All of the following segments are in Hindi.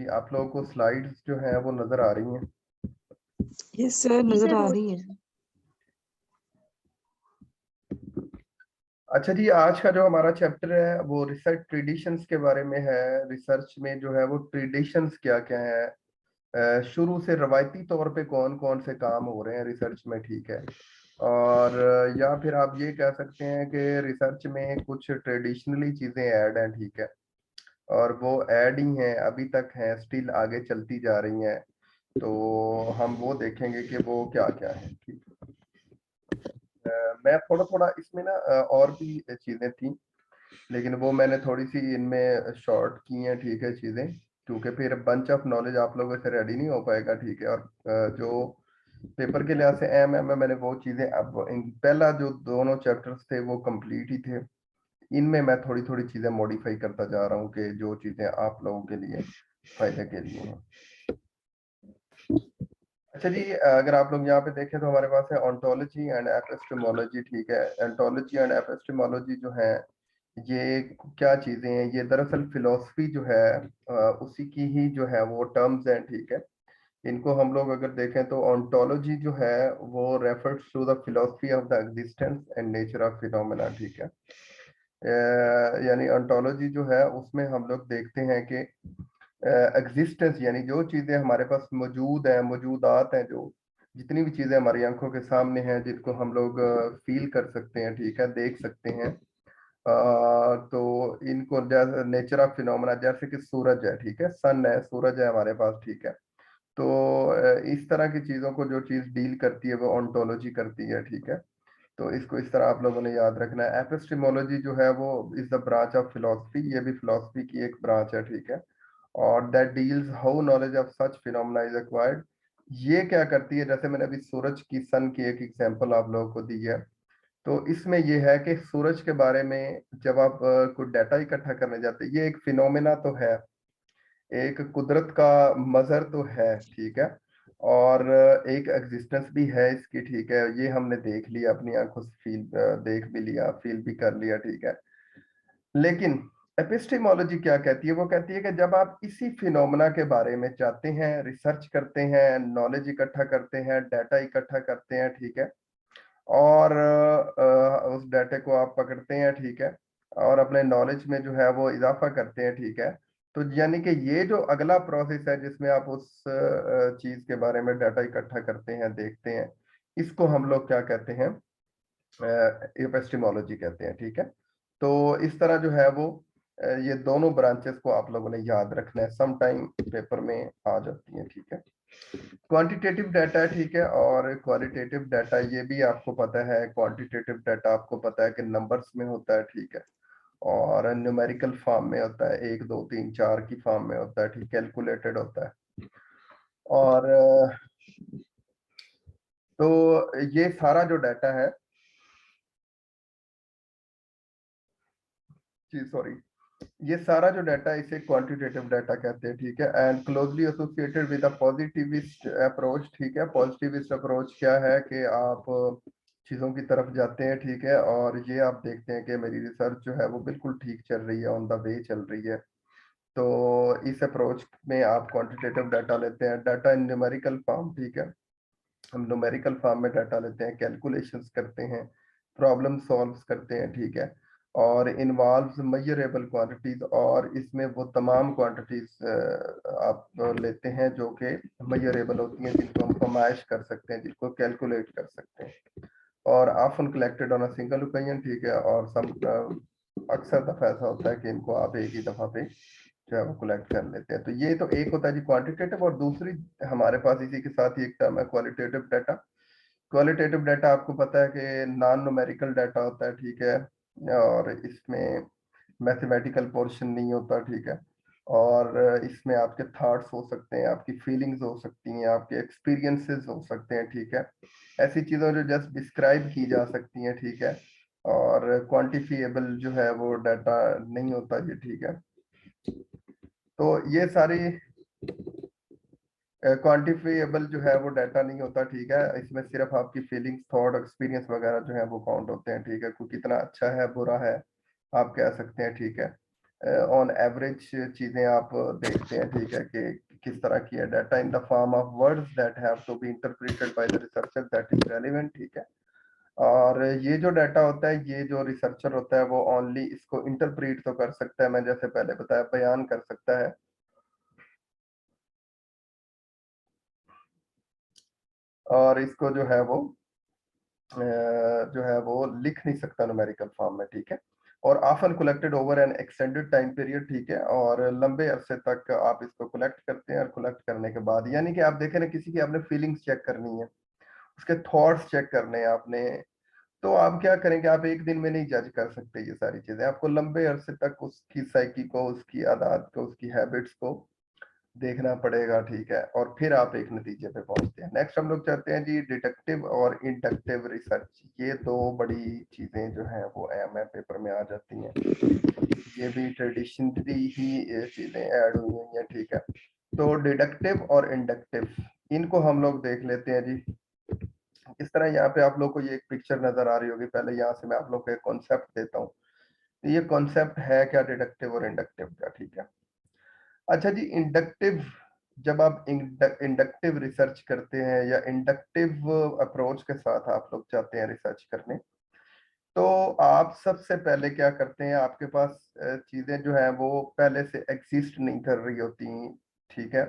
जी, आप लोगों को स्लाइड्स जो हैं वो नज़र आ रही हैं? यस सर, नजर आ रही है। अच्छा जी, आज का जो हमारा चैप्टर है वो रिसर्च ट्रेडिशंस के बारे में है। रिसर्च में जो है वो ट्रेडिशंस क्या-क्या हैं? शुरू से रवायती तौर पे कौन-कौन से काम हो रहे हैं रिसर्च में, ठीक है? और या फिर आप ये कह सकते हैं कि रिसर्च में कुछ ट्रेडिशनली चीज़ें ऐड हैं, ठीक है? और वो ऐड ही हैं, अभी तक हैं, स्टिल आगे चलती जा रही हैं। तो हम वो देखेंगे कि वो क्या-क्या है, ठीक है? मैं थोड़ा-थोड़ा इसमें ना और भी चीज़ें थी, लेकिन वो मैंने थोड़ी-सी इनमें शॉर्ट की हैं, ठीक है, चीज़ें, क्योंकि फिर बंच ऑफ नॉलेज आप लोगों से रेडी नहीं हो पाएगा, ठीक है? और जो पेपर के लिहाज से अहम है, मैंने वो चीज़ें अब पहला जो दोनों चैप्टर्स थे वो कंप्लीट ही थे। इनमें मैं थोड़ी-थोड़ी चीज़ें मॉडिफाई करता जा रहा हूँ कि जो चीज़ें आप लोगों के लिए फ़ायदे के लिए हैं। अच्छा जी, अगर आप लोग यहाँ पे देखें तो हमारे पास है ओंटोलॉजी एंड एपिस्टेमोलॉजी, ठीक है? ओंटोलॉजी एंड एपिस्टेमोलॉजी जो है, ये क्या चीज़ें हैं? ये दरअसल फिलॉसफी जो है उसी की ही जो है वो टर्म्स हैं, ठीक है? इनको हम लोग अगर देखें तो ओंटोलॉजी जो है वो refers to the philosophy of the existence and nature of phenomena, ठीक है? यानी ओंटोलॉजी जो है उसमें हम लोग देखते हैं कि एग्जिस्टेंस यानी जो चीज़ें हमारे पास मौजूद हैं, मौजूदात हैं, जो जितनी भी चीज़ें हमारी आंखों के सामने हैं, जिनको हम लोग फील कर सकते हैं, ठीक है, देख सकते हैं, तो इनको जैसे नेचर ऑफ फिनोमेना, जैसे कि सूरज है, ठीक है, सन है, सूरज है हमारे पास, ठीक है? तो इस तरह की चीज़ों को जो चीज़ डील करती है वो ओंटोलॉजी करती है, ठीक है? तो इसको इस तरह आप लोगों ने याद रखना है। एपिस्टेमोलॉजी जो है वो is the branch of philosophy, ये भी फिलॉसफी की एक ब्रांच है, ठीक है? और that deals how knowledge of such phenomena is acquired. ये क्या करती है, जैसे मैंने अभी सूरज की, सन की एक एग्जांपल आप लोगों को दी है, तो इसमें ये है कि सूरज के बारे में जब आप कोई डाटा इकट्ठा करने जाते हैं, ये एक फिनोमेना तो है, एक कुदरत का मजहर तो है, ठीक है? और एक एग्जिस्टेंस भी है इसकी, ठीक है? ये हमने देख लिया अपनी आंखों से, फील देख भी लिया, फील भी कर लिया, ठीक है? लेकिन एपिस्टेमोलॉजी क्या कहती है? वो कहती है कि जब आप इसी फिनोमेना के बारे में चाहते हैं, रिसर्च करते हैं, नॉलेज इकट्ठा करते हैं, डाटा इकट्ठा करते हैं, ठीक है? और उस डाटा को आप पकड़ते हैं, ठीक है? और अपने नॉलेज में जो है वो इजाफा करते हैं, ठीक है? तो यानी कि ये जो अगला प्रोसेस है जिसमें आप उस चीज के बारे में डाटा इकट्ठा करते हैं, देखते हैं, इसको हम लोग क्या कहते हैं? एपिस्टेमोलॉजी कहते हैं, ठीक है? तो इस तरह जो है वो ये दोनों ब्रांचेस को आप लोगों ने याद रखना है, सम टाइम पेपर में आ जाती है, ठीक है? क्वांटिटेटिव डाटा है, ठीक है, और क्वालिटेटिव डाटा ये भी आपको पता है। क्वांटिटेटिव डाटा आपको पता है कि नंबर्स में होता है, ठीक है, और न्यूमेरिकल फॉर्म में होता है, 1 2 3 4 की फॉर्म में होता है, ठीक, कैलकुलेटेड होता है। और तो ये सारा जो डाटा है, जी सॉरी, ये सारा जो डाटा है इसे क्वांटिटेटिव डाटा कहते हैं, ठीक है? And closely associated with a positivist approach, ठीक है? पॉजिटिविस्ट अप्रोच क्या है कि आप चीज़ों की तरफ जाते हैं, ठीक है, और ये आप देखते हैं कि मेरी रिसर्च जो है वो बिल्कुल ठीक चल रही है, ऑन द वे चल रही है। तो इस अप्रोच में आप क्वांटिटेटिव डाटा लेते हैं, डाटा इन न्यूमेरिकल फॉर्म, ठीक है? हम न्यूमेरिकल फॉर्म में डाटा लेते हैं, कैलकुलेशंस करते हैं, प्रॉब्लम सॉल्व्स करते हैं, ठीक है? और इन्वॉल्व्स मेजरेबल क्वांटिटीज, और इसमें वो तमाम क्वांटिटीज आप लेते हैं जो कि मेजरेबल होती हैं, जिनको हम फरमाइश कर सकते हैं, जिनको कैलकुलेट कर सकते हैं, और often collected on a single opinion, ठीक है? और सम अक्सर दफा ऐसा होता है कि इनको आप एक ही दफा पे जो है वो कलेक्ट कर लेते हैं। तो ये तो एक होता है जी क्वांटिटेटिव, और दूसरी हमारे पास इसी के साथ ही एक टर्म है क्वालिटेटिव डाटा। क्वालिटेटिव डाटा आपको पता है कि नॉन न्यूमेरिकल डाटा होता है, ठीक है? और इसमें मैथमेटिकल पोर्शन नहीं होता, ठीक है? और इसमें आपके थॉट्स हो सकते हैं, आपकी फीलिंग्स हो सकती हैं, आपके एक्सपीरियंसेस हो सकते हैं, ठीक है? ऐसी चीज़ों जो जस्ट डिस्क्राइब की जा सकती हैं, ठीक है? और क्वांटिफिएबल जो है वो डाटा नहीं होता ये, ठीक है? तो ये सारी क्वांटिफिएबल जो है वो डाटा नहीं होता, ठीक है? इसमें सिर्फ आपकी फीलिंग्स, थॉट, एक्सपीरियंस वगैरह जो है वो काउंट होते हैं, ठीक है? कोई कितना अच्छा है, बुरा है, आप कह सकते हैं, ठीक है? ऑन एवरेज चीजें आप देखते हैं, ठीक है, कि किस तरह की है data in the form of words that have to be interpreted by the researcher that is relevant, ठीक है। और ये जो डाटा होता है, ये जो रिसर्चर होता है वो ओनली इसको इंटरप्रेट तो कर सकता है, मैं जैसे पहले बताया बयान कर सकता है, और इसको जो है वो लिख नहीं सकता न्यूमेरिकल फॉर्म में, ठीक है। और often collected over N extended time period, ठीक है, और लंबे अरसे तक आप इसको कलेक्ट करते हैं, और कलेक्ट करने के बाद यानी कि आप देखें ना, किसी की आपने फीलिंग्स चेक करनी है, उसके थॉट्स चेक करने हैं आपने, तो आप क्या करेंगे, आप एक दिन में नहीं जज कर सकते ये सारी चीजें, आपको लंबे अरसे तक उसकी साइकी को, उसकी आदत को, उसकी हैबिट्स को देखना पड़ेगा, ठीक है, और फिर आप एक नतीजे पे पहुंचते हैं। नेक्स्ट हम लोग चाहते हैं जी डिडक्टिव और इंडक्टिव रिसर्च। ये दो बड़ी चीजें जो हैं वो एम पेपर में आ जाती हैं, ये भी ट्रेडिशनली ही चीजें ऐड हुई हुई हैं, ठीक है। तो डिडक्टिव और इंडक्टिव, इनको हम लोग देख लेते हैं जी। इस तरह यहाँ पे आप लोग को ये एक पिक्चर नजर आ रही होगी, पहले यहाँ से मैं आप लोग को एक कॉन्सेप्ट देता हूँ। तो ये कॉन्सेप्ट है क्या, डिडक्टिव और इंडक्टिव का, ठीक है। अच्छा जी, इंडक्टिव, जब आप इंडक्टिव रिसर्च करते हैं या इंडक्टिव अप्रोच के साथ आप लोग चाहते हैं रिसर्च करने, तो आप सबसे पहले क्या करते हैं, आपके पास चीजें जो है वो पहले से एग्जिस्ट नहीं कर रही होती, ठीक है।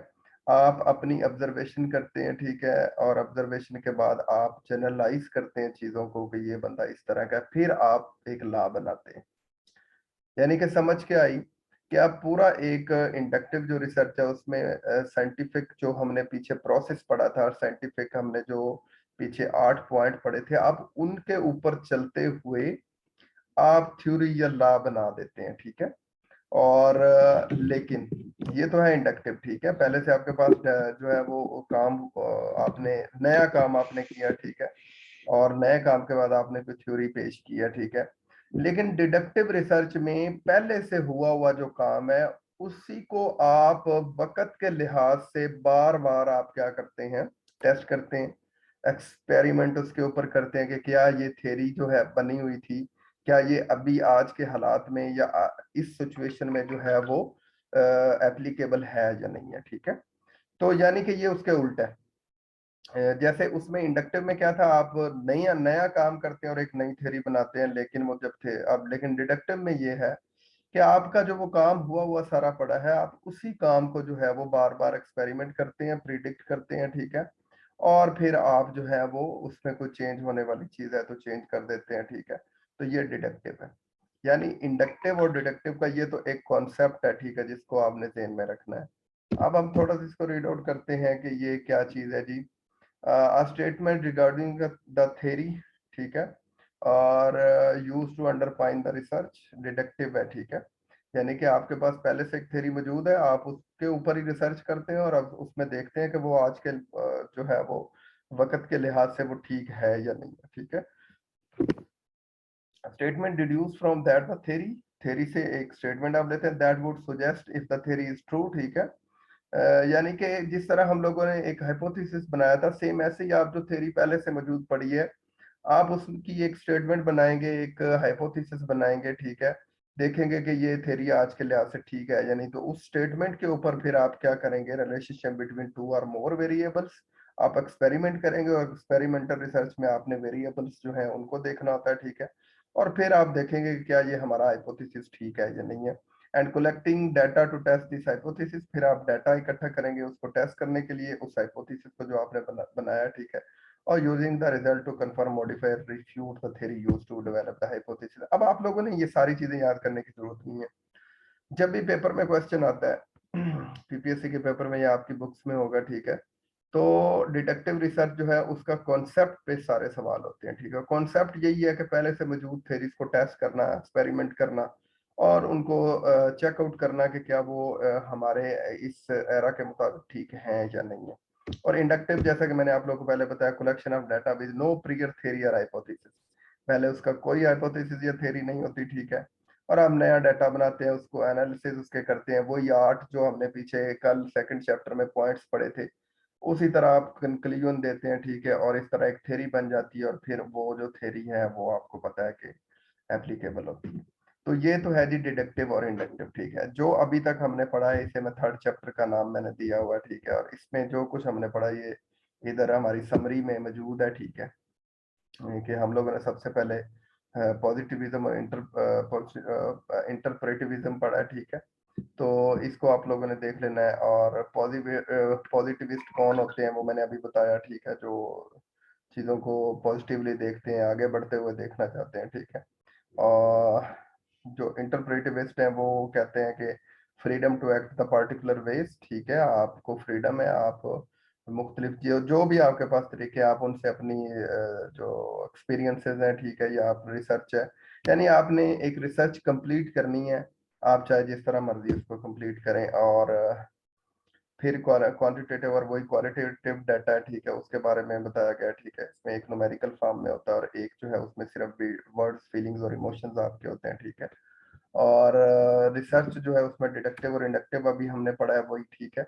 आप अपनी ऑब्जर्वेशन करते हैं, ठीक है, और ऑब्जर्वेशन के बाद आप जनरलाइज करते हैं चीजों को कि ये बंदा इस तरह का है, फिर आप एक लॉ बनाते हैं। यानी कि समझ के आई कि आप पूरा एक इंडक्टिव जो रिसर्च है उसमें साइंटिफिक जो हमने पीछे प्रोसेस पढ़ा था, और साइंटिफिक हमने जो पीछे 8 पॉइंट पढ़े थे, आप उनके ऊपर चलते हुए आप थ्योरी या लॉ बना देते हैं, ठीक है। और लेकिन ये तो है इंडक्टिव, ठीक है, पहले से आपके पास जो है वो काम आपने नया काम आपने किया, ठीक है, और नए काम के बाद आपने कुछ थ्योरी पेश किया, ठीक है। लेकिन डिडक्टिव रिसर्च में पहले से हुआ जो काम है उसी को आप वक्त के लिहाज से बार बार आप क्या करते हैं, टेस्ट करते हैं, एक्सपेरिमेंट उसके ऊपर करते हैं कि क्या ये थ्योरी जो है बनी हुई थी, क्या ये अभी आज के हालात में या इस सिचुएशन में जो है वो एप्लीकेबल है या नहीं है, ठीक है। तो यानी कि ये उसके उल्टा है। जैसे उसमें इंडक्टिव में क्या था, आप नया नया काम करते हैं और एक नई थ्योरी बनाते हैं, लेकिन वो जब थे अब, लेकिन डिडक्टिव में ये है कि आपका जो वो काम हुआ सारा पड़ा है, आप उसी काम को जो है वो बार बार एक्सपेरिमेंट करते हैं, प्रिडिक्ट करते हैं, ठीक है, और फिर आप जो है वो उसमें कोई चेंज होने वाली चीज है तो चेंज कर देते हैं, ठीक है। तो ये डिडक्टिव है। यानी इंडक्टिव और डिडक्टिव का ये तो एक कॉन्सेप्ट है, ठीक है, जिसको आपने ध्यान में रखना है। अब हम थोड़ा सा इसको रीड आउट करते हैं कि ये क्या चीज है जी। स्टेटमेंट रिगार्डिंग द थ्योरी, ठीक है, और use to underpin the research, deductive है, ठीक है। यानी कि आपके पास पहले से एक थ्योरी मौजूद है, आप उसके ऊपर ही रिसर्च करते हैं और अब उसमें देखते हैं कि वो आज के जो है वो वक्त के लिहाज से वो ठीक है या नहीं है, ठीक है। Statement deduce from that the theory, theory से एक स्टेटमेंट आप लेते हैं, that would suggest if the theory is true, ठीक है। यानी कि जिस तरह हम लोगों ने एक हाइपोथेसिस बनाया था, सेम ऐसे ही आप जो थ्योरी पहले से मौजूद पड़ी है, आप उसकी एक स्टेटमेंट बनाएंगे, एक हाइपोथेसिस बनाएंगे, ठीक है। देखेंगे कि ये थ्योरी आज के लिहाज से ठीक है या नहीं, तो उस स्टेटमेंट के ऊपर फिर आप क्या करेंगे, रिलेशनशिप बिटवीन टू और मोर वेरिएबल्स, आप एक्सपेरिमेंट करेंगे, और एक्सपेरिमेंटल रिसर्च में आपने वेरिएबल्स जो है उनको देखना होता है, ठीक है। और फिर आप देखेंगे कि क्या ये हमारा हाइपोथेसिस ठीक है या नहीं है, and collecting data to test this hypothesis, फिर आप डाटा इकट्ठा करेंगे उसको टेस्ट करने के लिए, उस हाइपोथेसिस को जो आपने बनाया, ठीक है, और using the result to confirm modify refute the theory used to develop the hypothesis. अब आप लोगों ने ये सारी चीजें याद करने की जरूरत नहीं है। जब भी पेपर में क्वेश्चन आता है पीपीएससी के पेपर में या आपकी बुक्स में होगा, ठीक है, तो डिडक्टिव रिसर्च जो है उसका कॉन्सेप्ट पे सारे सवाल होते हैं, ठीक है। कॉन्सेप्ट यही है कि पहले से मौजूद थ्योरीज को टेस्ट करना, एक्सपेरिमेंट करना, और उनको चेकआउट करना कि क्या वो हमारे इस एरा के मुताबिक ठीक है या नहीं है। और इंडक्टिव, जैसा कि मैंने आप लोगों को पहले बताया, collection of data with no prior theory और हाइपोथेसिस, पहले उसका कोई हाइपोथेसिस या थ्योरी नहीं होती, ठीक है, और हम नया डाटा बनाते हैं, उसको एनालिसिस उसके करते हैं, वही 8 जो हमने पीछे कल सेकंड चैप्टर में पॉइंट्स पढ़े थे, उसी तरह आप कंक्लूजन देते हैं, ठीक है, और इस तरह एक थ्योरी बन जाती है, और फिर वो जो थ्योरी है वो आपको पता है कि एप्लीकेबल होती है। तो ये तो है जी डिडक्टिव और इंडक्टिव, ठीक है। जो अभी तक हमने पढ़ा है इसे मैं थर्ड चैप्टर का नाम मैंने दिया हुआ है, ठीक है। और इसमें जो कुछ हमने पढ़ा ये इधर हमारी समरी में मौजूद है, ठीक है। कि हम लोगों ने सबसे पहले पॉजिटिविज्म और इंटरप्रेटिविज्म पढ़ा है, ठीक है। तो इसको आप लोगों ने देख लेना है। और पॉजिटिविस्ट कौन होते हैं वो मैंने अभी बताया, ठीक है। जो चीज़ों को पॉजिटिवली देखते हैं, आगे बढ़ते हुए देखना चाहते हैं, ठीक है। और जो इंटरप्रेटिविस्ट हैं वो कहते हैं कि freedom to act the particular ways, ठीक है। आपको फ्रीडम है, आप मुख्तलिफ जो भी आपके पास तरीके आप उनसे अपनी जो एक्सपीरियंसेस हैं, ठीक है, या आप रिसर्च है, यानी आपने एक रिसर्च कंप्लीट करनी है। आप चाहे जिस तरह मर्जी उसको कंप्लीट करें। और फिर क्वांटिटेटिव और वही क्वालिटेटिव डाटा है, ठीक है, उसके बारे में बताया गया, ठीक है। इसमें एक न्यूमेरिकल फॉर्म में होता है और एक जो है उसमें सिर्फ वर्ड्स, फीलिंग्स और इमोशंस आपके होते हैं, ठीक है। और रिसर्च जो है उसमें डिडक्टिव और इंडक्टिव अभी हमने पढ़ा है वही, ठीक है।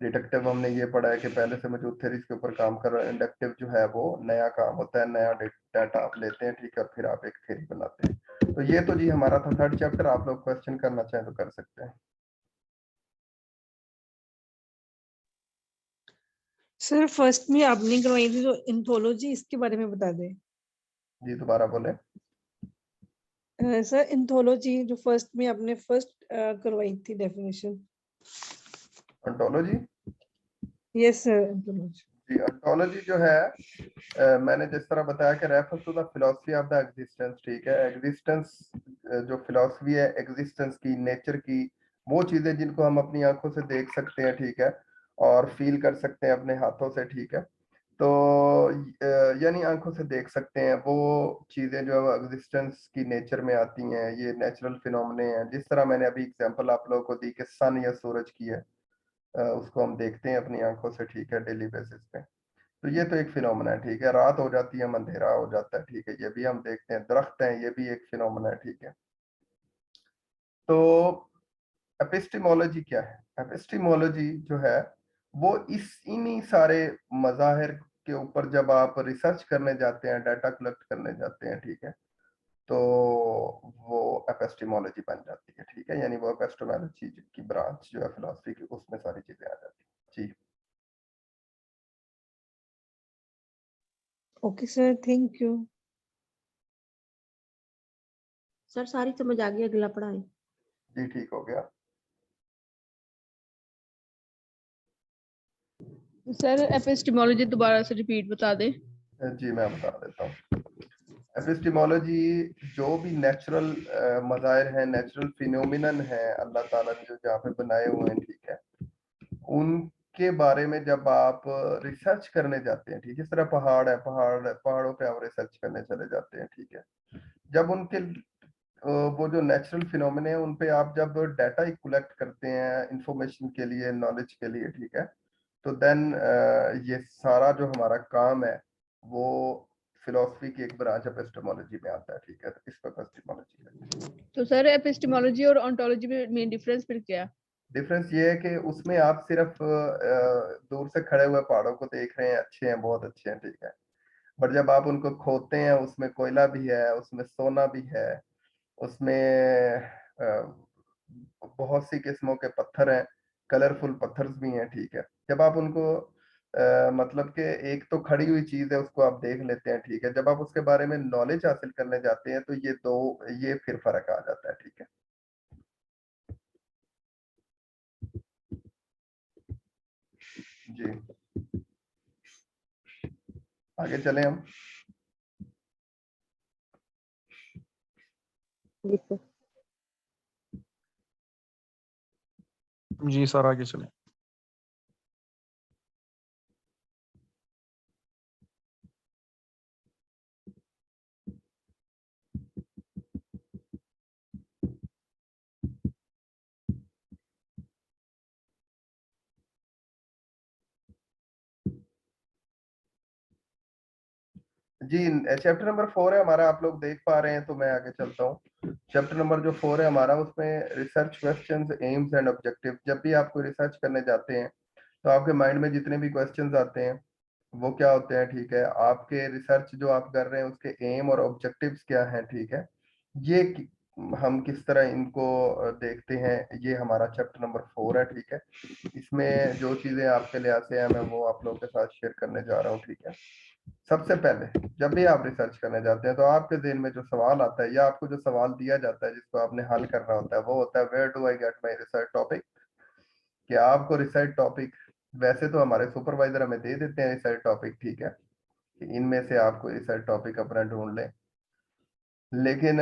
डिडक्टिव हमने ये पढ़ा है कि पहले से मौजूद थ्योरीज के ऊपर काम कर रहे हैं। इंडक्टिव जो है वो नया काम होता है, नया डाटा आप लेते हैं, ठीक है, और फिर आप एक थ्योरी बनाते हैं। तो ये तो जी हमारा था थर्ड चैप्टर। आप लोग क्वेश्चन करना चाहें तो कर सकते हैं। सर फर्स्ट में आपने करवाई थी जो इंथोलॉजी, इसके बारे में बता दें। जी दोबारा बोले। सर इंथोलॉजी जो फर्स्ट में आपने करवाई थी definition. Ontology. Yes sir ontology. जी ऑन्टोलॉजी जो है मैंने जिस तरह बताया कि refers to the philosophy of the existence, ठीक है। एग्जिस्टेंस जो फिलोसफी है एग्जिस्टेंस की, नेचर की, वो चीजें जिनको हम अपनी आंखों से देख सकते हैं, ठीक है, और फील कर सकते हैं अपने हाथों से, ठीक है। तो यानी आंखों से देख सकते हैं वो चीजें जो है एग्जिस्टेंस की नेचर में आती हैं। ये नेचुरल फिनोमेने हैं। जिस तरह मैंने अभी एग्जांपल आप लोगों को दी कि सन या सूरज की है, उसको हम देखते हैं अपनी आंखों से, ठीक है, डेली बेसिस पे। तो ये तो एक फिनोमेना है, ठीक है। रात हो जाती है, अंधेरा हो जाता है, ठीक है, ये भी हम देखते हैं। दरख्त हैं, ये भी एक फिनोमेना है, ठीक है। तो एपिस्टिमोलॉजी क्या है? एपिस्टिमोलॉजी जो है वो इन्हीं सारे मज़ाहिर के ऊपर जब आप रिसर्च करने जाते हैं, डाटा कलेक्ट करने जाते हैं, ठीक है, तो वो एपिस्टिमोलॉजी बन जाती है, ठीक है। यानी वो एपिस्टिमोलॉजी की ब्रांच जो है फिलोसफी की, उसमें सारी चीजें आ जाती हैं जी। Okay sir, thank you. Sir सारी समझ आ गई, अगला पढ़ाए। जी ठीक हो गया। सर एपिस्टेमोलॉजी दोबारा से रिपीट बता दे। जी मैं बता देता हूँ। एपिस्टिमोलॉजी जो भी नेचुरल मज़ाहिर हैं, नेचुरल फिनोमिनन है अल्लाह ताला ने जो जहाँ पे बनाए हुए हैं, ठीक है, उनके बारे में जब आप रिसर्च करने जाते हैं, ठीक है, इस तरह पहाड़ है, पहाड़ों पे आप रिसर्च करने चले जाते हैं, ठीक है। जब उनके वो जो नेचुरल फिनोमिने हैं उन पे आप जब डाटा कलेक्ट करते हैं इंफॉर्मेशन के लिए, नॉलेज के लिए, ठीक है, तो देन ये सारा जो हमारा काम है वो फिलोसफी की एक ब्रांच एपिस्टेमोलॉजी में आता है, ठीक है। तो इसको एपिस्टेमोलॉजी कहते हैं। तो सर एपिस्टेमोलॉजी और ओंटोलॉजी में मेन डिफरेंस फिर क्या है? डिफरेंस ये है कि उसमें आप सिर्फ दूर से खड़े हुए पहाड़ों को देख रहे हैं, अच्छे हैं, बहुत अच्छे हैं, ठीक है। बट जब आप उनको खोदते हैं उसमें कोयला भी है, उसमें सोना भी है, उसमें बहुत सी किस्मों के पत्थर हैं, कलरफुल पत्थर्स भी हैं, ठीक है। जब आप उनको मतलब कि एक तो खड़ी हुई चीज है उसको आप देख लेते हैं, ठीक है, जब आप उसके बारे में नॉलेज हासिल करने जाते हैं तो ये फिर फर्क आ जाता है, ठीक है जी। आगे चले हम। जी सर आगे चले। जी चैप्टर नंबर 4 है हमारा, आप लोग देख पा रहे हैं, तो मैं आगे चलता हूँ। चैप्टर नंबर जो 4 है हमारा, उसमें research questions, AIIMS and objective. जब भी आप कोई रिसर्च करने जाते हैं तो आपके माइंड में जितने भी क्वेश्चंस आते हैं वो क्या होते हैं, ठीक है। आपके रिसर्च जो आप कर रहे हैं उसके एम और ऑब्जेक्टिव्स क्या हैं, ठीक है। ये हम किस तरह इनको देखते हैं, ये हमारा चैप्टर नंबर 4 है, ठीक है। इसमें जो चीजें आपके लिहाज से हैं मैं वो आप लोगों के साथ शेयर करने जा रहा हूँ, ठीक है। सबसे पहले जब भी आप रिसर्च करने जाते हैं तो आपके ज़हन में जो सवाल आता है या आपको जो सवाल दिया जाता है जिसको आपने हल करना होता है वो होता है where do I get my research topic. कि आपको रिसर्च टॉपिक, वैसे तो हमारे सुपरवाइजर हमें दे देते हैं रिसर्च टॉपिक, ठीक है, कि इनमें से आपको रिसर्च टॉपिक अपना ढूंढ लें। लेकिन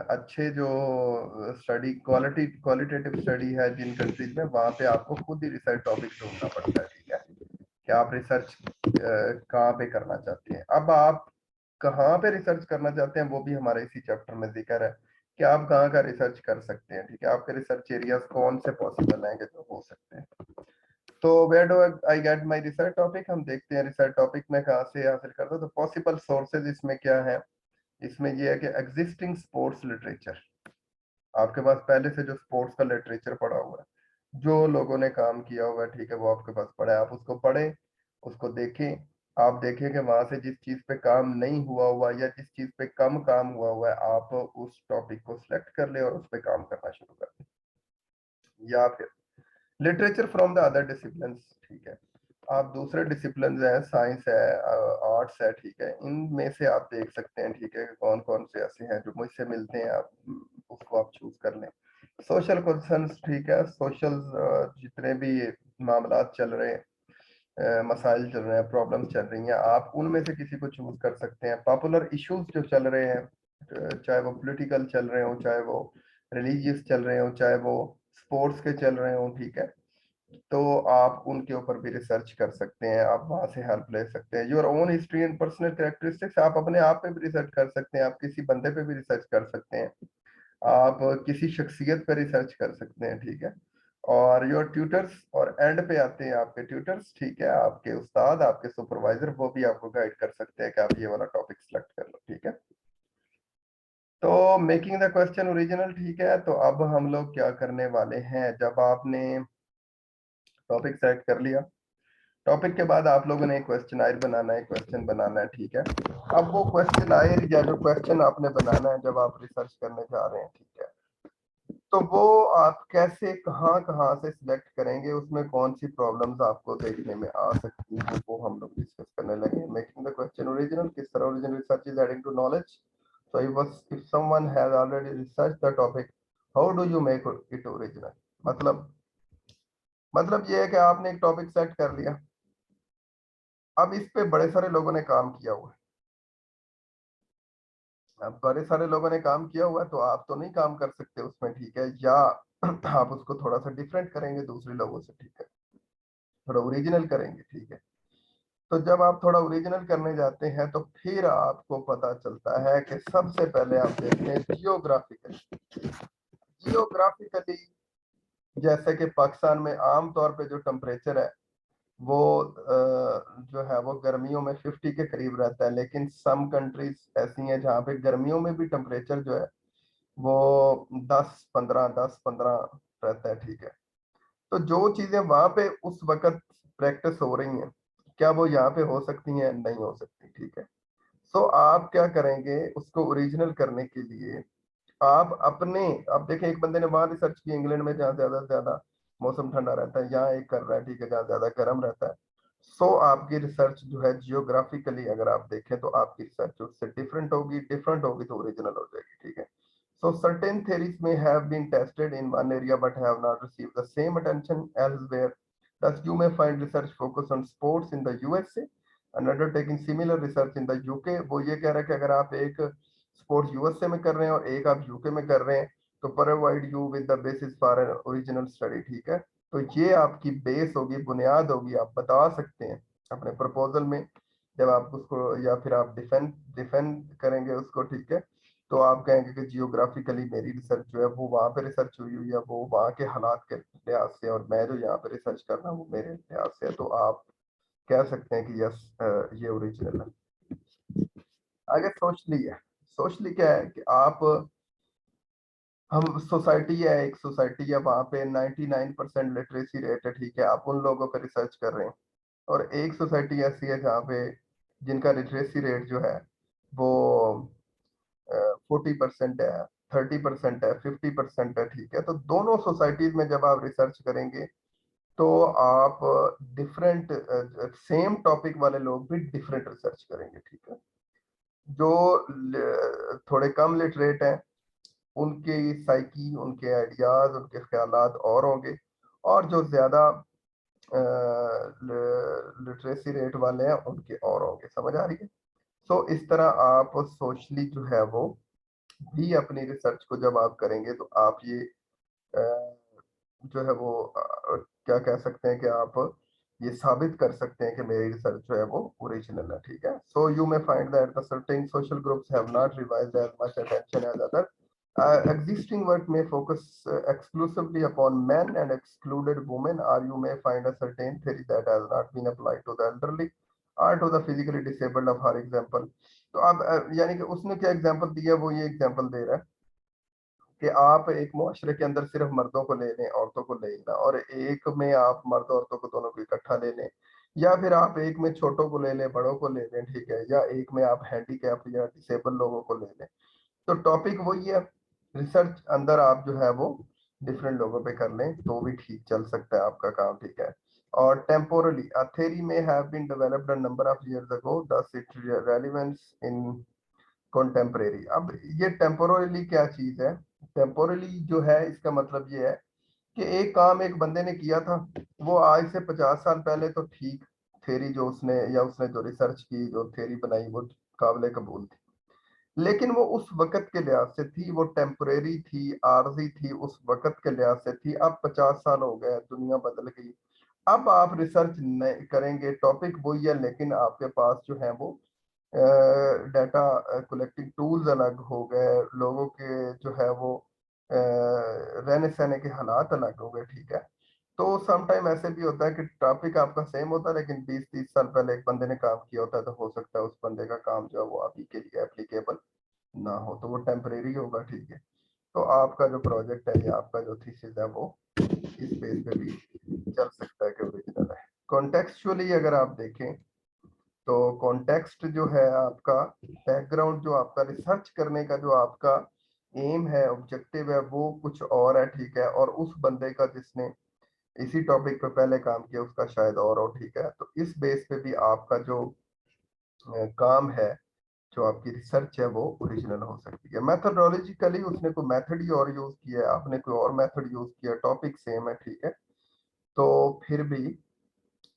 अच्छे जो स्टडी क्वालिटेटिव स्टडी है जिन कंट्रीज में, वहां पे आपको खुद ही रिसर्च टॉपिक ढूंढना पड़ता है, ठीक है, कि आप रिसर्च कहाँ पे करना चाहते हैं। अब आप कहाँ पे रिसर्च करना चाहते हैं वो भी हमारे इसी चैप्टर में जिक्र है कि आप कहाँ का रिसर्च कर सकते हैं, ठीक है, आपके रिसर्च एरियाज कौन से पॉसिबल हैं कि जो हो सकते हैं। तो where do I get my research topic, हम देखते हैं रिसर्च टॉपिक में कहाँ से हासिल करता हूँ। तो पॉसिबल सोर्सेज इसमें क्या है, इसमें ये है कि एग्जिस्टिंग स्पोर्ट्स लिटरेचर, आपके पास पहले से जो स्पोर्ट्स का लिटरेचर पड़ा हुआ है, जो लोगों ने काम किया हुआ है, ठीक है, वो आपके पास पड़ा है, आप उसको पढ़ें, उसको देखें। आप देखें कि वहां से जिस चीज पे काम नहीं हुआ हुआ या जिस चीज पे कम काम हुआ हुआ है, आप उस टॉपिक को सिलेक्ट कर ले और उस पे काम करना शुरू कर दें। या फिर literature from the other discipline, ठीक है, आप दूसरे डिसिप्लिन हैं, साइंस है, आर्ट्स है, ठीक है, इनमें से आप देख सकते हैं, ठीक है, कौन कौन से ऐसे हैं जो मुझसे मिलते हैं, आप उसको आप चूज कर लें। सोशल क्वेश्चंस, ठीक है, सोशल जितने भी मामलात चल रहे हैं, मसाइल चल रहे हैं, प्रॉब्लम्स चल रही हैं, आप उनमें से किसी को चूज कर सकते हैं। पॉपुलर इश्यूज जो चल रहे हैं, चाहे वो पॉलिटिकल चल रहे हो, चाहे वो रिलीजियस चल रहे हो, चाहे वो स्पोर्ट्स के चल रहे हो, ठीक है, तो आप उनके ऊपर भी रिसर्च कर सकते हैं, आप वहां से हेल्प ले सकते हैं। Your own history and personal characteristics, आप अपने आप पे भी रिसर्च कर सकते हैं, आप किसी बंदे पे भी रिसर्च कर सकते हैं, आप किसी शख्सियत पर रिसर्च कर सकते हैं, ठीक है। और योर ट्यूटर्स, और एंड पे आते हैं आपके ट्यूटर्स, ठीक है, आपके उस्ताद, आपके सुपरवाइजर, वो भी आपको गाइड कर सकते हैं कि आप ये वाला टॉपिक सिलेक्ट कर लो, ठीक है। तो मेकिंग द क्वेश्चन ओरिजिनल, ठीक है, तो अब हम लोग क्या करने वाले हैं, जब आपने टॉपिक सेलेक्ट कर लिया, टॉपिक के बाद आप लोगों ने एक क्वेश्चनायर बनाना है, क्वेश्चन बनाना है, ठीक है। अब वो क्वेश्चनायर या जो क्वेश्चन आपने बनाना है जब आप रिसर्च करने जा रहे हैं, ठीक है, तो वो आप कैसे कहाँ कहाँ से सिलेक्ट करेंगे, उसमें कौन सी प्रॉब्लम्स आपको देखने में आ सकती हैं, वो हम लोग डिस्कस करने लगे। मेकिंग द क्वेश्चन ओरिजिनल, किस तरह original research is adding to knowledge. So if someone has already research the topic, how do you make it original. मतलब ये है कि आपने एक टॉपिक सेट कर लिया, अब इस पे बड़े सारे लोगों ने काम किया हुआ है, अब बड़े सारे लोगों ने काम किया हुआ है तो आप तो नहीं काम कर सकते उसमें, ठीक है, या आप उसको थोड़ा सा डिफरेंट करेंगे दूसरे लोगों से, ठीक है, थोड़ा ओरिजिनल करेंगे, ठीक है। तो जब आप थोड़ा ओरिजिनल करने जाते हैं तो फिर आपको पता चलता है कि सबसे पहले आप देखते हैं जियोग्राफिकली जैसे कि पाकिस्तान में आम तौर पे जो टेम्परेचर है वो जो है वो गर्मियों में 50 के करीब रहता है, लेकिन सम कंट्रीज ऐसी हैं जहाँ पे गर्मियों में भी टेम्परेचर जो है वो 10-15 रहता है, ठीक है। तो जो चीजें वहां पे उस वक्त प्रैक्टिस हो रही हैं, क्या वो यहाँ पे हो सकती हैं? नहीं हो सकती, ठीक है। सो आप क्या करेंगे, उसको ओरिजिनल करने के लिए आप अपने, अब देखें एक बंदे ने वहां रिसर्च की इंग्लैंड में जहाँ ज्यादा से ज्यादा मौसम ठंडा रहता है, यहाँ एक कर रहा है, ठीक है, जहाँ ज्यादा गर्म रहता है। सो आपकी रिसर्च जो है जियोग्राफिकली अगर आप देखें तो आपकी रिसर्च उससे डिफरेंट होगी तो ओरिजिनल हो जाएगी, ठीक है। So certain theories may have been tested in one area but have not received the same attention elsewhere. Thus, you may find research focused on sports in the USA and undertaking similar research in the UK. वो ये कह रहा है कि अगर आप एक स्पोर्ट्स यूएसए में कर रहे हैं और एक आप यूके में कर रहे हैं तो provide you with the basis for an original study, ठीक है। तो ये आपकी बेस होगी, बुनियाद होगी, आप बता सकते हैं अपने प्रपोजल में जब आप उसको, या फिर आप डिफेंड करेंगे उसको, ठीक है, तो आप कहेंगे कि जियोग्राफिकली मेरी रिसर्च जो है वो वहाँ पे रिसर्च हुई हुई है, वो वहाँ के हालात के लिहाज से, और मैं जो यहाँ पे रिसर्च कर रहा हूँ वो मेरे लिहाज से है, तो आप कह सकते हैं कि यस ये ओरिजिनल है। आगे सोशली क्या है कि आप, हम सोसाइटी है, एक सोसाइटी है, वहाँ पे 99% लिटरेसी रेट है, ठीक है, आप उन लोगों पे रिसर्च कर रहे हैं। और एक सोसाइटी ऐसी है जहाँ पे जिनका लिटरेसी रेट जो है वो 40% है, 30% है, 50% है, ठीक है। तो दोनों सोसाइटीज में जब आप रिसर्च करेंगे तो आप डिफरेंट सेम टॉपिक वाले लोग भी डिफरेंट रिसर्च करेंगे, ठीक है। जो थोड़े कम लिटरेट हैं उनके साइकी, उनके आइडियाज, उनके ख्यालात और होंगे, और जो ज्यादा लिटरेसी रेट वाले हैं उनके और होंगे। समझ आ रही है? सो इस तरह आप सोशली जो है वो भी अपनी रिसर्च को जब आप करेंगे तो आप ये जो है वो क्या कह सकते हैं कि आप ये साबित कर सकते हैं कि मेरी रिसर्च जो है वो ओरिजिनल है, ठीक है। So you may find that the certain social groups have not revised as much attention as other existing work may focus exclusively upon men and excluded women, or you may find a certain theory that has not been applied to the elderly or to the physically disabled of her example। तो अब यानी कि उसने क्या एग्जांपल दिया, वो ये एग्जांपल दे रहा है कि आप एक मुआशरे के अंदर सिर्फ मर्दों को ले लें, औरतों को ले लें, और एक में आप मर्द औरतों को दोनों को इकट्ठा ले लें, या फिर आप एक में छोटों को ले लें, बड़ों को ले लें, ठीक है, या एक में आप हैंडीकैप या डिसेबल लोगों को ले लें। तो टॉपिक वही है, रिसर्च अंदर आप जो है वो डिफरेंट लोगों पे कर लें तो भी ठीक चल सकता है आपका काम, ठीक है। और temporarily a theory may have been developed a number of years ago, thus its relevance in contemporary। अब ये टेम्पोरली क्या चीज है? टेम्पोरली जो है इसका मतलब ये है कि एक काम एक बंदे ने किया था, वो आज से 50 साल पहले तो ठीक थ्योरी जो उसने या उसने जो रिसर्च की, जो थ्योरी बनाई, वो काबिल कबूल थी, लेकिन वो उस वक्त के लिहाज से थी, वो टेम्परेरी थी, आर्जी थी, उस वक्त के लिहाज से थी। अब 50 साल हो गए, दुनिया बदल गई, अब आप रिसर्च करेंगे, टॉपिक वही है, लेकिन आपके पास जो है वो डाटा कलेक्टिंग टूल्स अलग हो गए, लोगों के जो है वो रहने सहने के हालात अलग हो गए, ठीक है। तो सम टाइम ऐसे भी होता है कि टॉपिक आपका सेम होता है, लेकिन 20-30 साल पहले एक बंदे ने काम किया होता है, तो हो सकता है उस बंदे का काम जो है वो अभी के लिए एप्लीकेबल ना हो, तो वो टेम्परेरी होगा, ठीक है। तो आपका जो प्रोजेक्ट है या आपका जो थीसिस है वो इस बेस पे भी चल सकता है कि ओरिजिनल है। कॉन्टेक्चुअली अगर आप देखें तो कॉन्टेक्स्ट जो है आपका, बैकग्राउंड जो आपका रिसर्च करने का जो आपका एम है, ऑब्जेक्टिव है, वो कुछ और है, ठीक है, और उस बंदे का जिसने इसी टॉपिक पे पहले काम किया उसका शायद और हो, ठीक है। तो इस बेस पे भी आपका जो काम है, जो आपकी रिसर्च है, वो ओरिजिनल हो सकती है। मेथोडोलॉजिकली उसने कोई मेथड ही और यूज किया है, आपने कोई और मेथड यूज किया, टॉपिक सेम है, ठीक है, तो फिर भी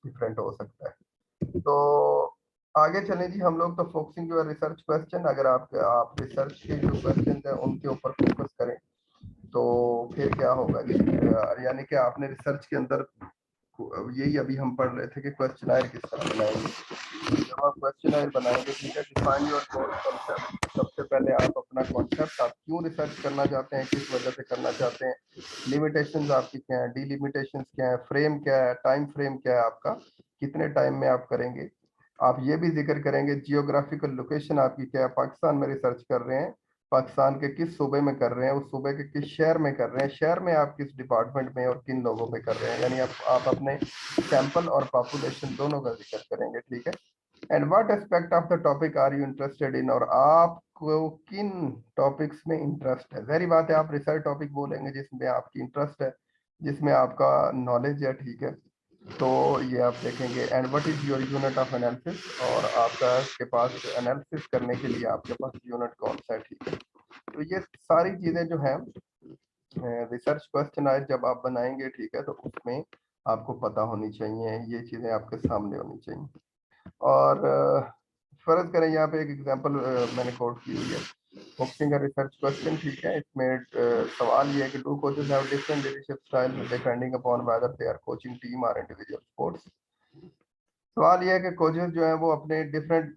डिफरेंट हो सकता है। तो आगे चलें जी हम लोग, तो फोकसिंग जो है रिसर्च क्वेश्चन, अगर आप रिसर्च के जो क्वेश्चन है उनके ऊपर फोकस करें तो फिर क्या होगा जी, यानी कि आपने रिसर्च के अंदर यही अभी हम पढ़ रहे थे कि क्वेश्चनायर किस तरह बनाएंगे। जब आप क्वेश्चनायर बनाएंगे, ठीक है, डिफाइन योर कोर कॉन्सेप्ट। सबसे पहले आप अपना कॉन्सेप्ट, आप क्यों रिसर्च करना चाहते हैं, किस वजह से करना चाहते हैं, लिमिटेशंस आपकी क्या है, डिलिमिटेशंस क्या है, फ्रेम क्या है, टाइम फ्रेम क्या है आपका, कितने टाइम में आप करेंगे। आप ये भी जिक्र करेंगे जियोग्राफिकल लोकेशन आपकी क्या है, पाकिस्तान में रिसर्च कर रहे हैं, पाकिस्तान के किस सूबे में कर रहे हैं, उस सूबे के किस शहर में कर रहे हैं, शहर में आप किस डिपार्टमेंट में और किन लोगों पे कर रहे हैं, यानी आप अपने सैंपल और पॉपुलेशन दोनों का जिक्र करेंगे, ठीक है। And what aspect of the topic are you interested in, और आपको किन टॉपिक्स में इंटरेस्ट है। जाहिर बात है आप रिसर्च टॉपिक बोलेंगे जिसमें आपकी इंटरेस्ट है, जिसमें आपका नॉलेज है, ठीक है, तो ये आप देखेंगे। And what is your unit of analysis, और आपका के पास एनालिसिस करने के लिए आपके पास यूनिट कौन सा है, ठीक है। तो ये सारी चीजें जो है रिसर्च क्वेश्चन आज जब आप बनाएंगे, ठीक है, तो उसमें आपको पता होनी चाहिए, ये चीजें आपके सामने होनी चाहिए। और फर्ज करें यहाँ पे एक एग्जांपल मैंने कोट की हुई है, फोकसिंग का रिसर्च क्वेश्चन, ठीक है। इसमें सवाल ये है कि do coaches have different leadership style depending upon whether they are coaching team और इंडिविजुअल स्पोर्ट्स। सवाल ये है कि कोचेस जो है वो अपने डिफरेंट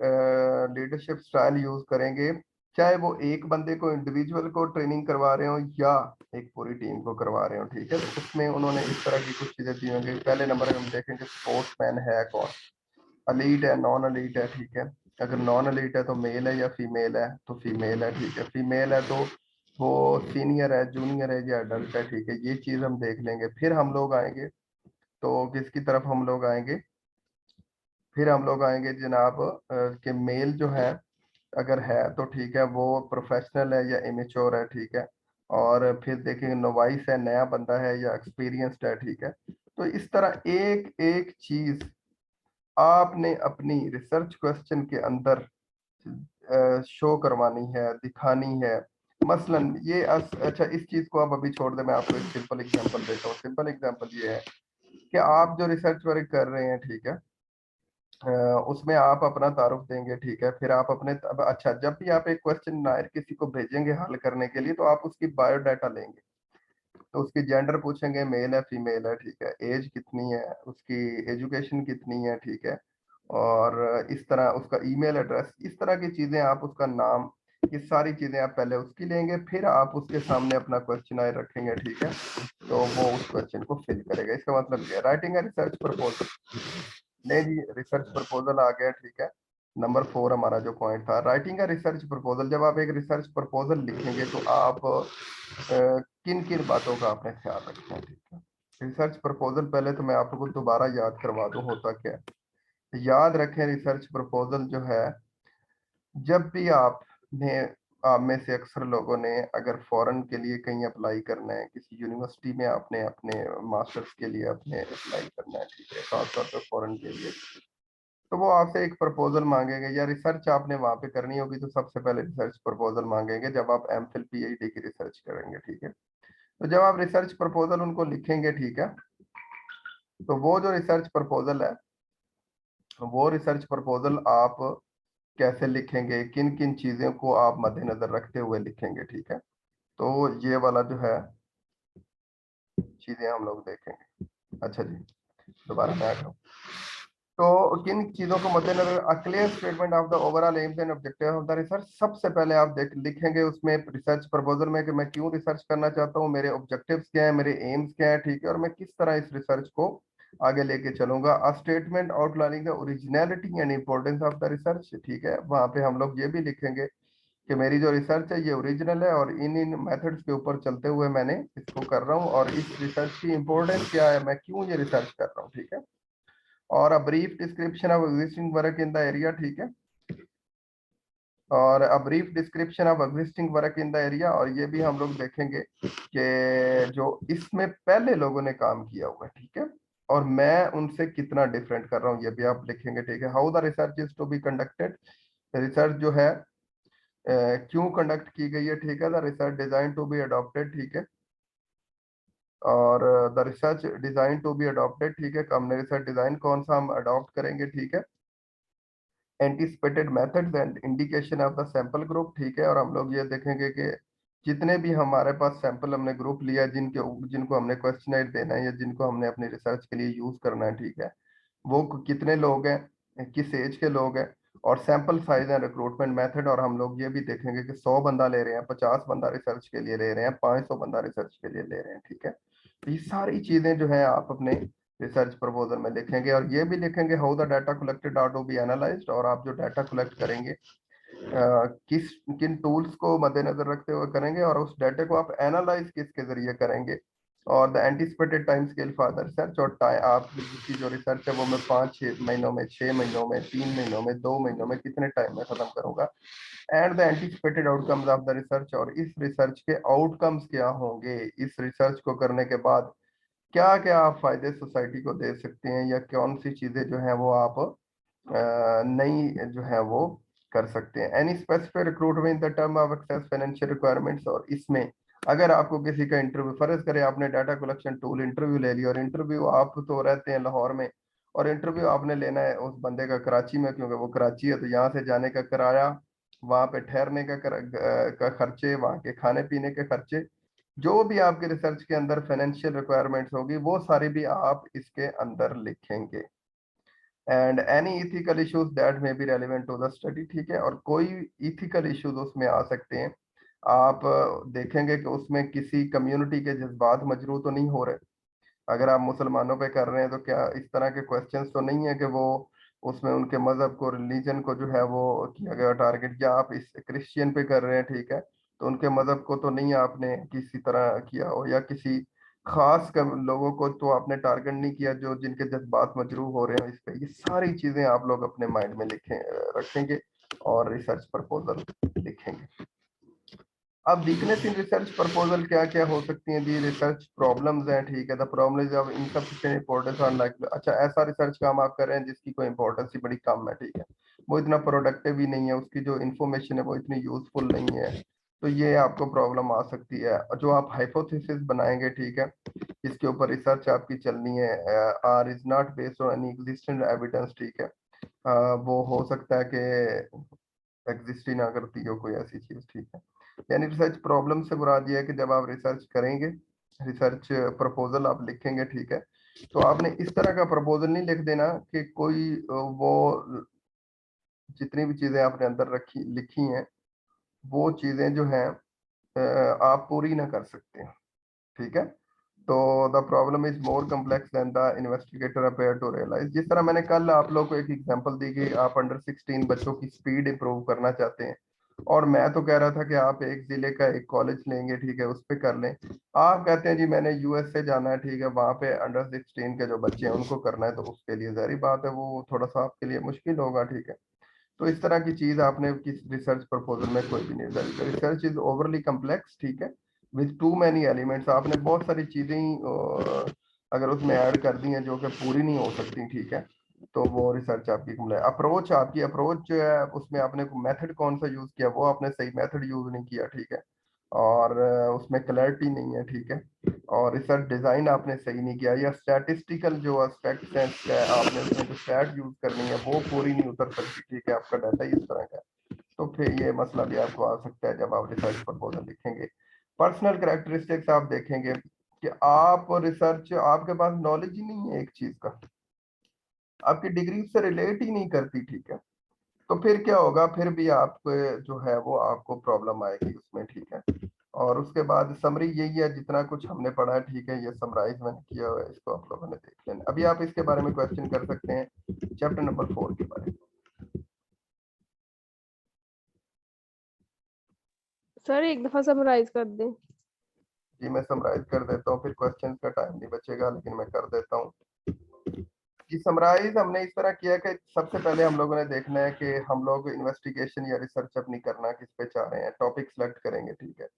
लीडरशिप स्टाइल यूज करेंगे, चाहे वो एक बंदे को इंडिविजुअल को ट्रेनिंग करवा रहे हो या एक पूरी टीम को करवा रहे हो, ठीक है। तो उसमें उन्होंने इस तरह की कुछ चीजें दी होंगी। पहले नंबर हम देखेंगे स्पोर्ट्समैन है कौन, अलीट है, नॉन अलीट है, ठीक है। अगर नॉन अलीट है तो मेल है या फीमेल है, तो फीमेल है, ठीक है। फीमेल है तो वो सीनियर है, जूनियर है या अडल्ट है, ठीक है, ये चीज हम देख लेंगे। फिर हम लोग आएंगे तो किसकी तरफ हम लोग आएंगे, फिर हम लोग आएंगे जनाब कि मेल जो है अगर है तो ठीक है, वो प्रोफेशनल है या इमेच्योर है, ठीक है। और फिर देखेंगे नोवाइस है, नया बंदा है या एक्सपीरियंस्ड है, ठीक है। तो इस तरह एक एक चीज आपने अपनी रिसर्च क्वेश्चन के अंदर शो करवानी है, दिखानी है। मसलन ये अच्छा, इस चीज को आप अभी छोड़ दे, मैं आपको एक सिंपल एग्जांपल देता हूँ। सिंपल एग्जांपल ये है कि आप जो रिसर्च वर्क कर रहे हैं, ठीक है, उसमें आप अपना तारुफ देंगे, ठीक है। फिर आप अपने अच्छा, जब भी आप एक क्वेश्चन किसी को भेजेंगे हल करने के लिए, तो आप उसकी बायोडाटा लेंगे। तो उसकी जेंडर पूछेंगे, मेल है फीमेल है, ठीक है, एज कितनी है, उसकी एजुकेशन कितनी है, ठीक है। और इस तरह उसका ईमेल एड्रेस, इस तरह की चीजें, आप उसका नाम, ये सारी चीजें आप पहले उसकी लेंगे, फिर आप उसके सामने अपना क्वेश्चन आए रखेंगे, ठीक है। तो वो उस क्वेश्चन को फिल करेगा। इसका मतलब ये राइटिंग है रिसर्च प्रपोजल। नहीं जी, रिसर्च प्रपोजल आ गया, ठीक है। नंबर 4 हमारा जो पॉइंट था, राइटिंग का रिसर्च प्रपोजल। जब आप एक रिसर्च प्रपोजल लिखेंगे तो आप किन किन बातों का आपने ख्याल रखना है, ठीक है। रिसर्च प्रपोजल, पहले तो मैं आपको दोबारा याद करवा दूं होता क्या है। याद रखें, रिसर्च प्रपोजल जो है, जब भी आपने, आप में से अक्सर लोगों ने अगर फॉरेन के लिए कहीं अप्लाई करना है, किसी यूनिवर्सिटी में आपने अपने मास्टर्स के लिए अपने अप्लाई करना है, ठीक है, खासतौर पर फॉरेन के लिए, तो वो आपसे एक प्रपोजल मांगेंगे, या रिसर्च आपने वहां पे करनी होगी तो सबसे पहले रिसर्च प्रपोजल मांगेंगे जब आप एमफिल पीएचडी की रिसर्च करेंगे, ठीक है। तो जब आप रिसर्च प्रपोजल उनको लिखेंगे, ठीक है, तो वो जो रिसर्च प्रपोजल है, वो रिसर्च प्रपोजल आप कैसे लिखेंगे, किन किन चीजों को आप मद्देनजर रखते हुए लिखेंगे, ठीक है। तो ये वाला जो है चीजें हम लोग देखेंगे। अच्छा जी, दोबारा मैं आ रहा हूँ। तो किन चीजों को मद्देनजर, a clear statement of the overall AIIMS and objective of the research. सबसे पहले आप लिखेंगे उसमें रिसर्च प्रपोजल में कि मैं क्यों रिसर्च करना चाहता हूँ, मेरे ऑब्जेक्टिव्स क्या है, मेरे एम्स क्या है, ठीक है, और मैं किस तरह इस रिसर्च को आगे लेके चलूंगा। A statement outlining the originality and importance of the research, ठीक है। वहां पे हम लोग ये भी लिखेंगे कि मेरी जो रिसर्च है ये ओरिजिनल है और इन इन मेथड्स के ऊपर चलते हुए मैंने इसको कर रहा हूँ, और इस रिसर्च की इंपॉर्टेंस क्या है, मैं क्यों ये रिसर्च कर रहा हूँ, ठीक है। और a brief description of existing work in the area, ठीक है। और a brief description of existing work in the area, और ये भी हम लोग देखेंगे कि जो इसमें पहले लोगों ने काम किया हुआ है, ठीक है, और मैं उनसे कितना डिफरेंट कर रहा हूँ, ये भी आप लिखेंगे, ठीक है। How the research is to be conducted, research जो है क्यों कंडक्ट की गई है, ठीक है। The research design to be adopted, ठीक है। और the research design to be adopted, ठीक है, हमने रिसर्च डिजाइन कौन सा हम अडॉप्ट करेंगे, ठीक है। Anticipated methods and indication of the sample group, ठीक है। और हम लोग ये देखेंगे कि जितने भी हमारे पास सैंपल हमने ग्रुप लिया, जिनको हमने क्वेश्चनर देना है या जिनको हमने अपनी रिसर्च के लिए यूज करना है, ठीक है, वो कितने लोग हैं, किस एज के लोग हैं, और sample size and recruitment method. और हम लोग ये भी देखेंगे कि 100 बंदा ले रहे हैं, 50 बंदा रिसर्च के लिए ले रहे हैं, 500 बंदा रिसर्च के लिए ले रहे हैं, ठीक है। तो ये सारी चीजें जो है आप अपने रिसर्च प्रपोजल में लिखेंगे, और ये भी लिखेंगे how the data collected are to be analysed. और आप जो डाटा कलेक्ट करेंगे किस किन टूल्स को मद्देनजर रखते हुए करेंगे, और उस डाटा को आप एनालाइज किसके जरिए करेंगे। और the anticipated time scale for the research, और आपकी जो रिसर्च है वो मैं 5-6 महीनों में, 6 महीनों में, 3 महीनों में, 2 महीनों में, कितने टाइम में खत्म करूंगा। And the anticipated outcomes of the research, और इस रिसर्च के आउटकम्स क्या होंगे, इस रिसर्च को करने के बाद क्या क्या आप फायदे सोसाइटी को दे सकते हैं, या कौन सी चीजें जो है वो आप नई जो है वो कर सकते हैं। Any specific recruitment in the term of access financial requirements, और इसमें अगर आपको किसी का इंटरव्यू, फर्ज करें आपने डाटा कलेक्शन टूल इंटरव्यू ले लिया, और इंटरव्यू, आप तो रहते हैं लाहौर में, और इंटरव्यू आपने लेना है उस बंदे का कराची में, क्योंकि वो कराची है, तो यहाँ से जाने का किराया, वहां पे ठहरने का खर्चे, वहां के खाने पीने के खर्चे, जो भी आपके रिसर्च के अंदर फाइनेंशियल रिक्वायरमेंट्स होगी, वो सारी भी आप इसके अंदर लिखेंगे। And any ethical issues that may be relevant to the study, ठीक है। और कोई इथिकल इश्यूज उसमें आ सकते हैं, आप देखेंगे कि उसमें किसी कम्युनिटी के जज्बात मजरू तो नहीं हो रहे। अगर आप मुसलमानों पे कर रहे हैं तो क्या इस तरह के क्वेश्चंस तो नहीं है कि वो उसमें उनके मजहब को, रिलीजन को जो है वो किया गया टारगेट, या आप इस क्रिश्चियन पे कर रहे हैं, ठीक है, तो उनके मजहब को तो नहीं आपने किसी तरह किया हो, या किसी खास लोगों को तो आपने टारगेट नहीं किया जो जिनके जज्बात मजरूह हो रहे हैं इस पे। ये सारी चीजें आप लोग अपने माइंड में लिखें, रखेंगे। और रिसर्च प्रपोजल लिखेंगे। अब वीकनेस इन रिसर्च प्रपोजल क्या क्या हो सकती हैं? दी रिसर्च प्रॉब्लम्स हैं, ठीक है। The problem is of insufficient importance और लाइक, अच्छा ऐसा रिसर्च काम आप कर रहे हैं जिसकी कोई इंपॉर्टेंस ही बड़ी कम है, ठीक है, वो इतना प्रोडक्टिव ही नहीं है, उसकी जो इन्फॉर्मेशन है वो इतनी यूजफुल नहीं है, तो ये आपको प्रॉब्लम आ सकती है। जो आप हाइपोथेसिस बनाएंगे, ठीक है, जिसके ऊपर रिसर्च आपकी चलनी है, are is not based on any existent evidence, ठीक है, वो हो सकता है कि एग्जिस्ट ही ना करती हो कोई ऐसी चीज, ठीक है। यानी रिसर्च प्रॉब्लम से मुराद ये है कि जब आप रिसर्च करेंगे, रिसर्च प्रपोजल आप लिखेंगे, ठीक है, तो आपने इस तरह का प्रपोजल नहीं लिख देना कि कोई वो जितनी भी चीजें आपने अंदर रखी लिखी हैं वो चीजें जो हैं आप पूरी ना कर सकते हैं, ठीक है। तो the problem is more complex than the investigator appear to realise. जिस तरह मैंने कल आप लोग को एक एग्जांपल दी कि आप अंडर 16 बच्चों की स्पीड इंप्रूव करना चाहते हैं, और मैं तो कह रहा था कि आप एक जिले का एक कॉलेज लेंगे, ठीक है, उस पे कर लें। आप कहते हैं जी मैंने यूएसए जाना है, ठीक है, वहां पे अंडर 16 के जो बच्चे हैं उनको करना है, तो उसके लिए जारी बात है वो थोड़ा सा आपके लिए मुश्किल होगा, ठीक है। तो इस तरह की चीज आपने किस रिसर्च प्रपोजल में कोई भी नहीं डाली। रिसर्च इज ओवरली कम्प्लेक्स, ठीक है, विद टू मैनी एलिमेंट्स। आपने बहुत सारी चीजें ही अगर उसमें ऐड कर दी हैं जो कि पूरी नहीं हो सकती, ठीक है, तो वो रिसर्च आपकी अप्रोच, आपकी अप्रोच जो है उसमें आपने मेथड कौन सा यूज किया, वो आपने सही मेथड यूज नहीं किया, ठीक है, और उसमें क्लैरिटी नहीं है, ठीक है, और रिसर्च डिजाइन आपने सही नहीं किया, या स्टैटिस्टिकल जो एस्पेक्ट्स हैं आपने उसमें जो स्टैट यूज करनी है वो पूरी नहीं उतर सकती, ठीक है, आपका डाटा ही इस तरह का है, तो फिर ये मसला भी आपको आ सकता है जब आप रिसर्च प्रपोजल लिखेंगे। पर्सनल कैरेक्टरिस्टिक्स आप देखेंगे कि आप रिसर्च, आपके पास नॉलेज ही नहीं है एक चीज का, आपकी डिग्री से रिलेट ही नहीं करती, ठीक है, तो फिर क्या होगा, फिर भी आपको जो है वो आपको प्रॉब्लम आएगी उसमें, ठीक है। और उसके बाद समरी यही है, जितना कुछ हमने पढ़ा है, ठीक है, ये समराइज मैंने किया हुआ है, इसको आप लोगों ने देख लेना। अभी आप इसके बारे में क्वेश्चन कर सकते हैं चैप्टर नंबर 4 के बारे में। सर एक दफा समराइज कर दें। जी मैं समराइज कर देता हूँ, फिर क्वेश्चन का टाइम नहीं बचेगा, लेकिन मैं कर देता हूँ कि समराइज हमने इस तरह किया कि सबसे पहले हम लोगों ने देखना है कि हम लोग इन्वेस्टिगेशन या रिसर्च अपनी करना किस पे चाह रहे हैं, टॉपिक सेलेक्ट करेंगे, ठीक है।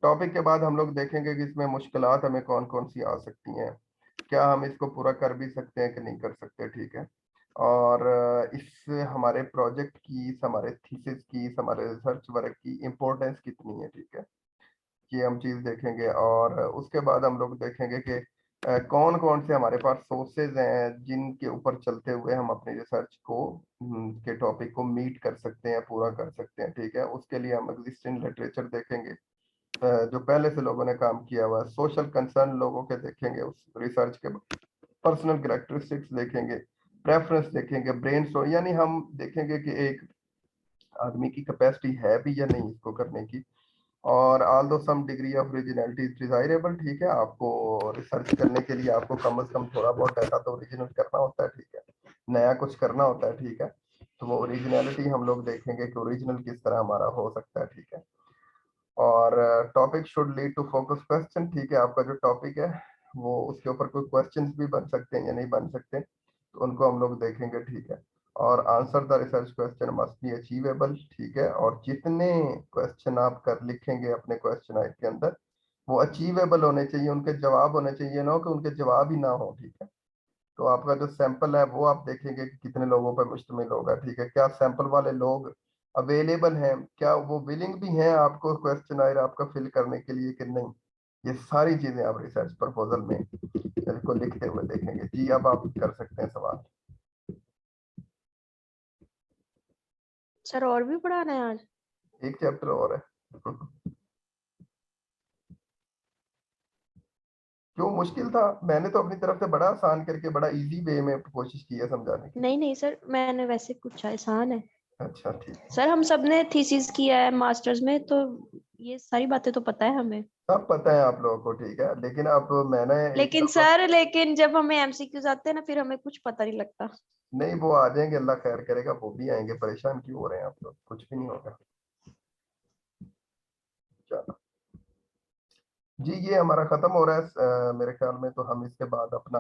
टॉपिक के बाद हम लोग देखेंगे कि इसमें मुश्किलात हमें कौन कौन सी आ सकती हैं, क्या हम इसको पूरा कर भी सकते हैं कि नहीं कर सकते, ठीक है, और इस हमारे प्रोजेक्ट की, हमारे थीसिस की, हमारे रिसर्च वर्क की इम्पोर्टेंस कितनी है, ठीक है, ये हम चीज देखेंगे। और उसके बाद हम लोग देखेंगे कि कौन कौन से हमारे पास सोर्सेज हैं जिनके ऊपर चलते हुए हम अपनी रिसर्च को के टॉपिक को मीट कर सकते हैं, पूरा कर सकते हैं, ठीक है। उसके लिए हम एग्जिस्टिंग लिटरेचर देखेंगे जो पहले से लोगों ने काम किया हुआ है, सोशल कंसर्न लोगों के देखेंगे उस रिसर्च के, पर्सनल कैरेक्टरिस्टिक्स देखेंगे, प्रेफरेंस देखेंगे, ब्रेन स्टॉर्म, यानी हम देखेंगे कि एक आदमी की कैपेसिटी है भी या नहीं इसको करने की। और although some degree of originality is desirable, ठीक है, आपको रिसर्च करने के लिए आपको कम से कम थोड़ा बहुत डाटा तो ओरिजिनल करना होता है, ठीक है, नया कुछ करना होता है, ठीक है, तो वो ओरिजिनलिटी हम लोग देखेंगे कि ओरिजिनल किस तरह हमारा हो सकता है, ठीक है। और topic should lead to focus question, ठीक है, आपका जो टॉपिक है वो उसके ऊपर कोई क्वेश्चंस भी बन सकते हैं या नहीं बन सकते, तो उनको हम लोग देखेंगे, ठीक है। और answer the research question must be achievable, ठीक है, और जितने क्वेश्चन आप कर लिखेंगे अपने क्वेश्चन के अंदर वो अचीवेबल होने चाहिए, उनके जवाब होने चाहिए, ना कि उनके जवाब ही ना हो, ठीक है। तो आपका जो सैंपल है वो आप देखेंगे कि कितने लोगों पर मुश्तमिल होगा, ठीक है, क्या सैंपल वाले लोग अवेलेबल हैं, क्या वो विलिंग भी हैं आपको क्वेश्चन आयर आपका फिल करने के लिए कि नहीं, ये सारी चीजें आप रिसर्च प्रपोजल में इसको लिखते हुए देखेंगे। जी अब आप कर सकते हैं सवाल। सर और भी पढ़ाना है आज? एक चैप्टर और है। क्यों मुश्किल था? मैंने तो अपनी तरफ से बड़ा आसान करके बड़ा इजी वे में कोशिश की है समझाने की। नहीं नहीं सर, मैंने वैसे कुछ आसान है अच्छा ठीक है, सर, हम सबने थीसिस किया है मास्टर्स में, तो ये सारी बातें तो पता है हमें। सब पता है आप लोगों को, ठीक है, लेकिन अब मैंने एक लेकिन दफा, सर, लेकिन जब हमें एमसीक्यूज आते हैं ना, फिर हमें कुछ पता नहीं लगता। नहीं वो आ जाएंगे, अल्लाह खैर करेगा, वो भी आएंगे, परेशान क्यों हो रहे हैं आप लोग, कुछ भी नहीं होगा। चलो जी, ये हमारा खत्म हो रहा है मेरे ख्याल में, तो हम इसके बाद अपना